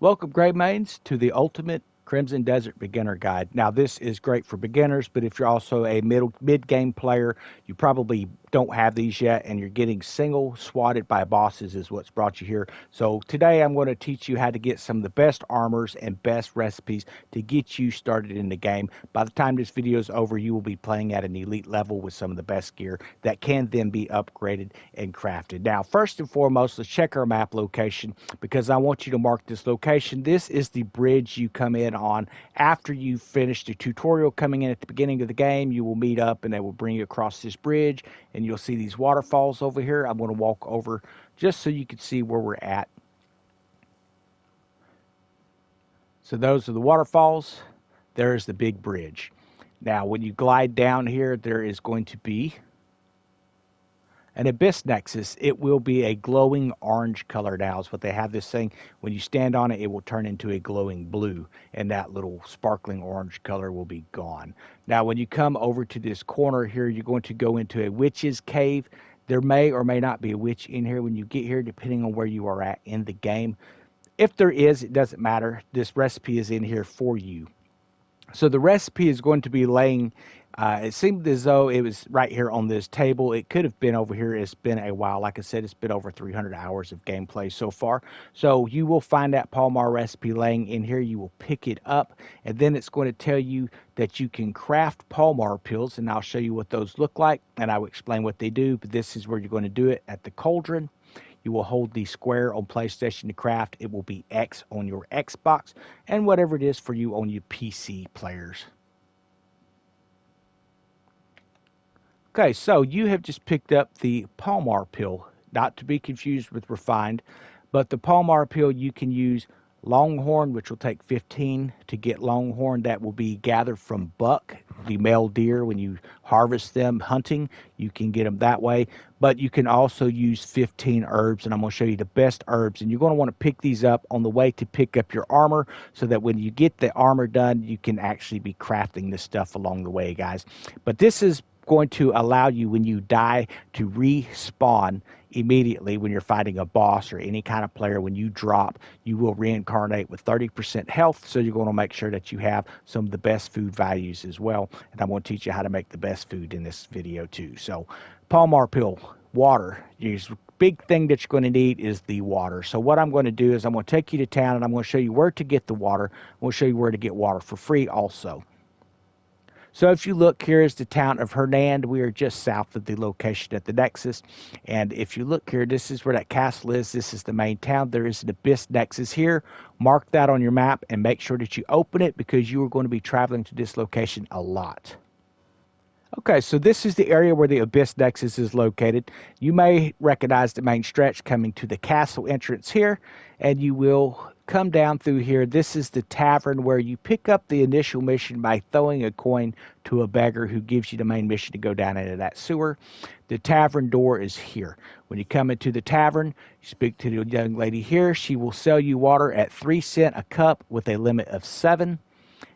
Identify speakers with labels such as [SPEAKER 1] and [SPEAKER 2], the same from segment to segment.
[SPEAKER 1] Welcome, Grey Mains, to the Ultimate Crimson Desert Beginner Guide. Now, this is great for beginners, but if you're also a mid-game player, you probably don't have these yet, and you're getting single swatted by bosses is what's brought you here. So today I'm going to teach you how to get some of the best armors and best recipes to get you started in the game. By the time this video is over, you will be playing at an elite level with some of the best gear that can then be upgraded and crafted. Now, first and foremost, let's check our map location, because I want you to mark this location. This is the bridge you come in on after you finish the tutorial. Coming in at the beginning of the game, you will meet up and they will bring you across this bridge, and you'll see these waterfalls over here. I'm going to walk over just so you can see where we're at. So those are the waterfalls. There's the big bridge. Now, when you glide down here, there is going to be an Abyss Nexus. It will be a glowing orange color now is what they have this thing. When you stand on it, it will turn into a glowing blue, and that little sparkling orange color will be gone. Now, when you come over to this corner here, you're going to go into a witch's cave. There may or may not be a witch in here when you get here, depending on where you are at in the game. If there is, it doesn't matter. This recipe is in here for you. So the recipe is going to be laying, it seemed as though it was right here on this table. It could have been over here. It's been a while. Like I said, it's been over 300 hours of gameplay so far. So you will find that Palmar recipe laying in here. You will pick it up, and then it's going to tell you that you can craft Palmar pills, and I'll show you what those look like, and I will explain what they do. But this is where you're going to do it, at the cauldron. You will hold the square on PlayStation to craft. It will be X on your Xbox, and whatever it is for you on your PC players. Okay, so you have just picked up the Palmar pill, not to be confused with refined, but the Palmar pill you can use Longhorn, which will take 15 to get Longhorn. That will be gathered from buck, the male deer. When you harvest them hunting, you can get them that way. But you can also use 15 herbs, and I'm going to show you the best herbs. And you're going to want to pick these up on the way to pick up your armor, so that when you get the armor done, you can actually be crafting this stuff along the way, guys. But this is going to allow you, when you die, to respawn immediately when you're fighting a boss or any kind of player. When you drop, you will reincarnate with 30% health, so you're going to make sure that you have some of the best food values as well. And I'm going to teach you how to make the best food in this video too. So Palmar pill, water. Big thing that you're going to need is the water. So what I'm going to do is I'm going to take you to town, and I'm going to show you where to get the water. I'm going to show you where to get water for free also. So if you look, here is the town of Hernand. We are just south of the location at the Nexus. And if you look here, this is where that castle is. This is the main town. There is an Abyss Nexus here. Mark that on your map and make sure that you open it, because you are going to be traveling to this location a lot. Okay, so this is the area where the Abyss Nexus is located. You may recognize the main stretch coming to the castle entrance here, and you will come down through here. This is the tavern where you pick up the initial mission by throwing a coin to a beggar, who gives you the main mission to go down into that sewer. The tavern door is here. When you come into the tavern, you speak to the young lady here. She will sell you water at 3 cents a cup with a limit of 7.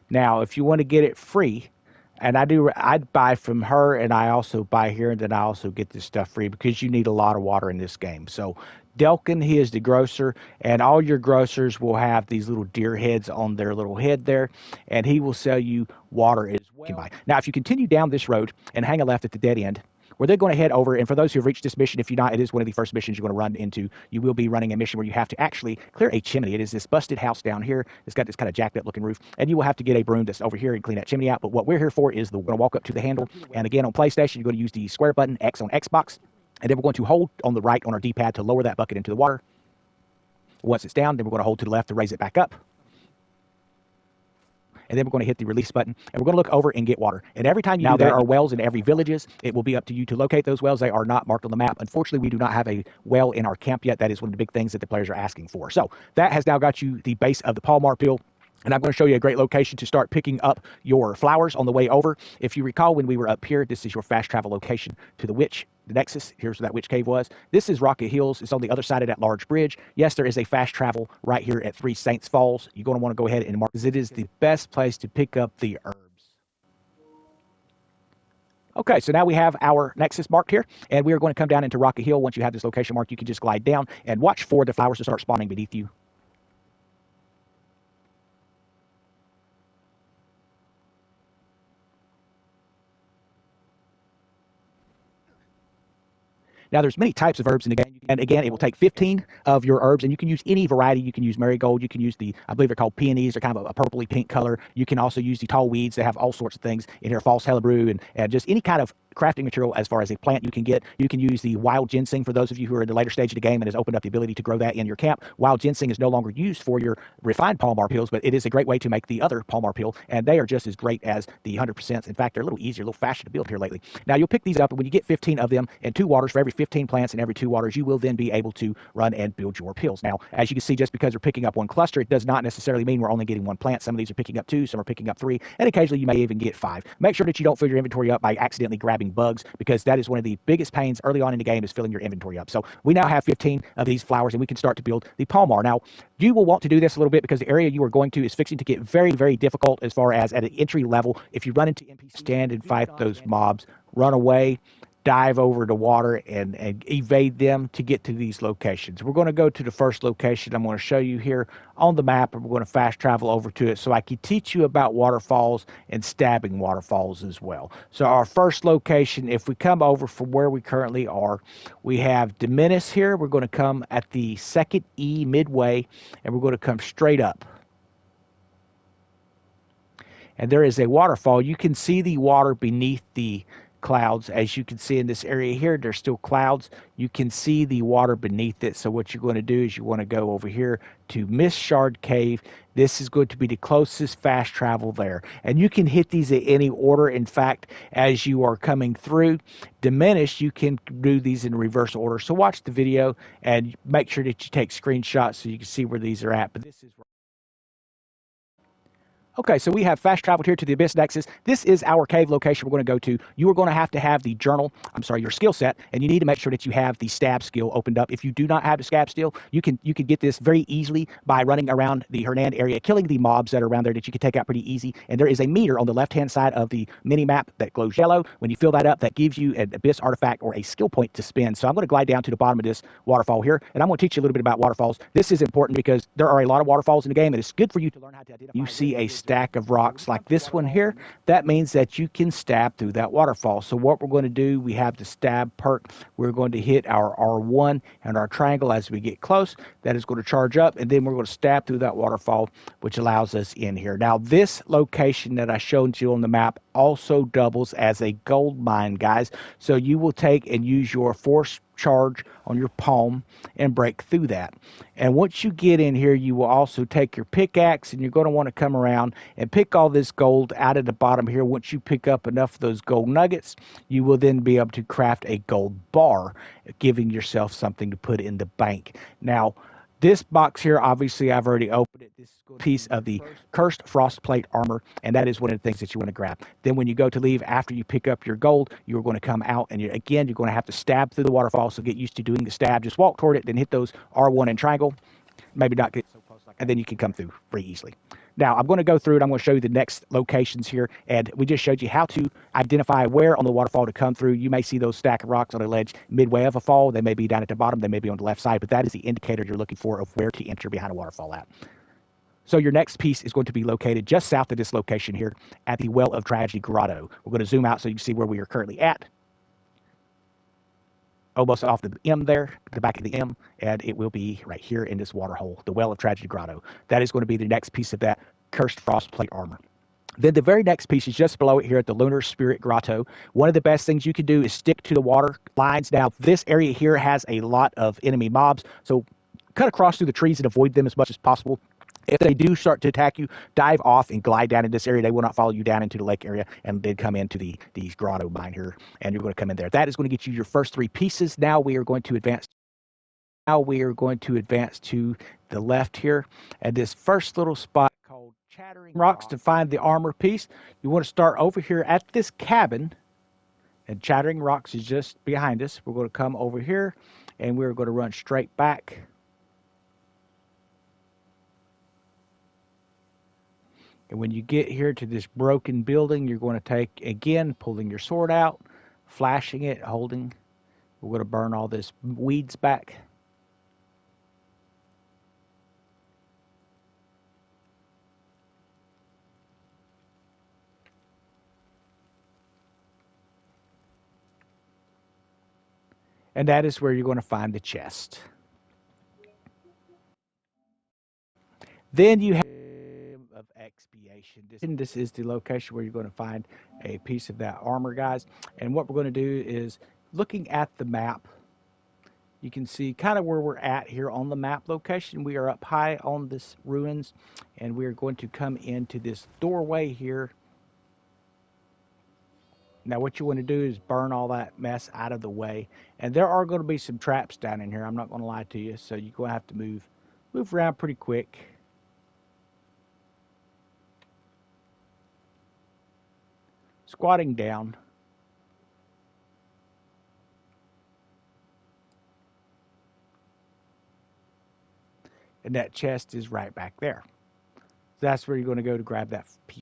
[SPEAKER 1] Now, if you want to get it free, and I'd buy from her, and I also buy here, and then I also get this stuff free, because you need a lot of water in this game. So Delkin, he is the grocer, and all your grocers will have these little deer heads on their little head there, and he will sell you water as well. Now, if you continue down this road and hang a left at the dead end, where they're going to head over, and for those who have reached this mission, if you're not, it is one of the first missions you're going to run into. You will be running a mission where you have to actually clear a chimney. It is this busted house down here. It's got this kind of jacked up looking roof, and you will have to get a broom that's over here and clean that chimney out. But what we're here for is we're going to walk up to the handle, and again on PlayStation, you're going to use the square button, X on Xbox, and then we're going to hold on the right on our D-pad to lower that bucket into the water. Once it's down, then we're going to hold to the left to raise it back up. And then we're going to hit the release button, and we're going to look over and get water. And every time you do that, there are wells in every villages. It will be up to you to locate those wells. They are not marked on the map. Unfortunately, we do not have a well in our camp yet. That is one of the big things that the players are asking for. So that has now got you the base of the Palmar pill. And I'm going to show you a great location to start picking up your flowers on the way over. If you recall, when we were up here, this is your fast travel location to the Nexus. Here's where that witch cave was. This is Rocket Hills. It's on the other side of that large bridge. Yes, there is a fast travel right here at 3 Saints Falls. You're going to want to go ahead and mark, because it is the best place to pick up the herbs. Okay, so now we have our Nexus marked here, and we are going to come down into Rocket Hill. Once you have this location marked, you can just glide down and watch for the flowers to start spawning beneath you. Now, there's many types of herbs in the game, and again, it will take 15 of your herbs, and you can use any variety. You can use marigold, you can use I believe they're called peonies, they're kind of a purpley pink color. You can also use the tall weeds. They have all sorts of things in here, false hellebrew, and just any kind of crafting material as far as a plant you can get. You can use the wild ginseng for those of you who are in the later stage of the game and has opened up the ability to grow that in your camp. Wild ginseng is no longer used for your refined Palmar pills, but it is a great way to make the other Palmar pill, and they are just as great as the 100%. In fact, they're a little easier, a little faster to build here lately. Now, you'll pick these up, and when you get 15 of them and 2 waters for every 15 plants and every 2 waters, you will then be able to run and build your pills. Now, as you can see, just because we're picking up 1 cluster, it does not necessarily mean we're only getting 1 plant. Some of these are picking up 2, some are picking up 3, and occasionally you may even get 5. Make sure that you don't fill your inventory up by accidentally grabbing bugs, because that is one of the biggest pains early on in the game, is filling your inventory up. So we now have 15 of these flowers, and we can start to build the Palmar. Now, you will want to do this a little bit because the area you are going to is fixing to get very, very difficult as far as at an entry level. If you run into NPCs, stand and fight those mobs, run away, dive over the water, and evade them to get to these locations. We're going to go to the first location I'm going to show you here on the map, and we're going to fast travel over to it so I can teach you about waterfalls and stabbing waterfalls as well. So our first location, if we come over from where we currently are, we have Diminis here. We're going to come at the second E midway, and we're going to come straight up. And there is a waterfall. You can see the water beneath the clouds. As you can see in this area here, there's still clouds. You can see the water beneath it. So what you're going to do is you want to go over here to Mistshard Cave. This is going to be the closest fast travel there. And you can hit these at any order. In fact, as you are coming through Diminished, you can do these in reverse order. So watch the video and make sure that you take screenshots so you can see where these are at. But this is okay, so we have fast traveled here to the Abyss Nexus. This is our cave location we're going to go to. You are going to have the journal, your skill set, and you need to make sure that you have the stab skill opened up. If you do not have the stab skill, you can get this very easily by running around the Hernand area, killing the mobs that are around there that you can take out pretty easy. And there is a meter on the left-hand side of the mini-map that glows yellow. When you fill that up, that gives you an Abyss artifact or a skill point to spend. So I'm going to glide down to the bottom of this waterfall here, and I'm going to teach you a little bit about waterfalls. This is important because there are a lot of waterfalls in the game, and it's good for you to learn how to identify. You see a stack of rocks like this one here, that means that you can stab through that waterfall. So what we're going to do, we have the stab perk. We're going to hit our R1 and our triangle as we get close. That is going to charge up, and then we're going to stab through that waterfall, which allows us in here. Now, this location that I showed you on the map also doubles as a gold mine, guys. So you will take and use your force charge on your palm and break through that. And once you get in here, you will also take your pickaxe, and you're going to want to come around and pick all this gold out of the bottom here. Once you pick up enough of those gold nuggets, you will then be able to craft a gold bar, giving yourself something to put in the bank. Now, this box here, obviously, I've already opened it. This is a piece of the Cursed Frost Plate Armor, and that is one of the things that you want to grab. Then when you go to leave, after you pick up your gold, you're going to come out, and you're going to have to stab through the waterfall, so get used to doing the stab. Just walk toward it, then hit those R1 and triangle. Maybe not get so close, and then you can come through very easily. Now, I'm going to go through it. I'm going to show you the next locations here, and we just showed you how to identify where on the waterfall to come through. You may see those stack of rocks on a ledge midway of a fall. They may be down at the bottom. They may be on the left side, but that is the indicator you're looking for of where to enter behind a waterfall at. So your next piece is going to be located just south of this location here at the Well of Tragedy Grotto. We're going to zoom out so you can see where we are currently at. Almost off the M there, the back of the M, and it will be right here in this water hole, the Well of Tragedy Grotto. That is going to be the next piece of that Cursed Frost Plate Armor. Then the very next piece is just below it here at the Lunar Spirit Grotto. One of the best things you can do is stick to the water lines. Now, this area here has a lot of enemy mobs, so cut across through the trees and avoid them as much as possible. If they do start to attack you, dive off and glide down in this area. They will not follow you down into the lake area, and then come into these grotto mine here, and you're going to come in there. That is going to get you your first 3 pieces. Now we are going to advance. To the left here, and this first little spot called Chattering Rocks to find the armor piece. You want to start over here at this cabin, and Chattering Rocks is just behind us. We're going to come over here, and we're going to run straight back. And when you get here to this broken building, you're going to take, again, pulling your sword out, flashing it, holding. We're going to burn all this weeds back. And that is where you're going to find the chest. Then you have of Expiation. This is the location where you're going to find a piece of that armor, guys. And what we're going to do is, looking at the map, you can see kind of where we're at here on the map location. We are up high on this ruins, and we are going to come into this doorway here. Now what you want to do is burn all that mess out of the way. And there are going to be some traps down in here, I'm not going to lie to you. So you're going to have to move around pretty quick. Squatting down. And that chest is right back there. That's where you're going to go to grab that piece.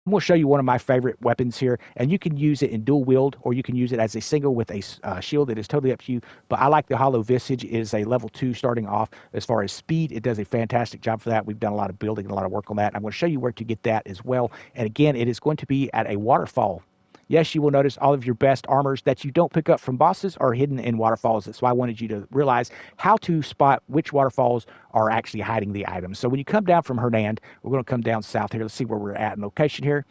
[SPEAKER 1] I'm going to show you one of my favorite weapons here, and you can use it in dual wield, or you can use it as a single with a shield. It is totally up to you, but I like the Hollow Visage. It is a level 2 starting off. As far as speed, it does a fantastic job for that. We've done a lot of building and a lot of work on that. I'm going to show you where to get that as well. And again, it is going to be at a waterfall. Yes, you will notice all of your best armors that you don't pick up from bosses are hidden in waterfalls. That's why I wanted you to realize how to spot which waterfalls are actually hiding the items. So when you come down from Hernand, we're going to come down south here. Let's see where we're at in location here.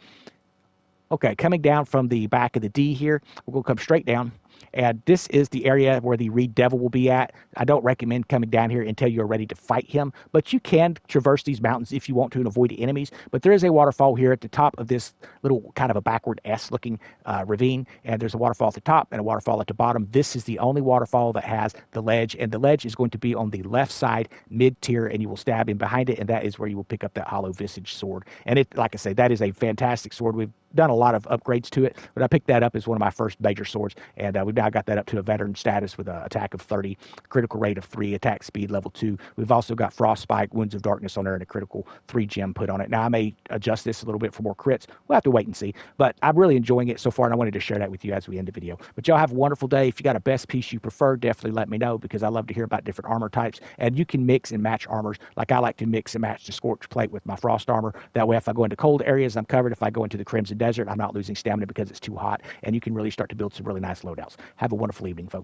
[SPEAKER 1] Okay, coming down from the back of the D here, we're going to come straight down. And this is the area where the Reed Devil will be at. I don't recommend coming down here until you're ready to fight him, but you can traverse these mountains if you want to and avoid enemies. But there is a waterfall here at the top of this little kind of a backward S-looking ravine, and there's a waterfall at the top and a waterfall at the bottom. This is the only waterfall that has the ledge, and the ledge is going to be on the left side, mid-tier, and you will stab in behind it, and that is where you will pick up that Hollow Visage sword. And it, like I say, that is a fantastic sword. We've done a lot of upgrades to it, but I picked that up as one of my first major swords, and we've now got that up to a veteran status with an attack of 30, critical rate of 3, attack speed level 2. We've also got Frostspike, Wounds of Darkness on there, and a critical 3 gem put on it. Now I may adjust this a little bit for more crits. We'll have to wait and see, but I'm really enjoying it so far, and I wanted to share that with you as we end the video. But y'all have a wonderful day. If you got a best piece you prefer, definitely let me know, because I love to hear about different armor types, and you can mix and match armors. Like I like to mix and match the Scorch Plate with my Frost armor. That way if I go into cold areas, I'm covered. If I go into the Crimson Desert, I'm not losing stamina because it's too hot, and you can really start to build some really nice loadouts. Have a wonderful evening, folks.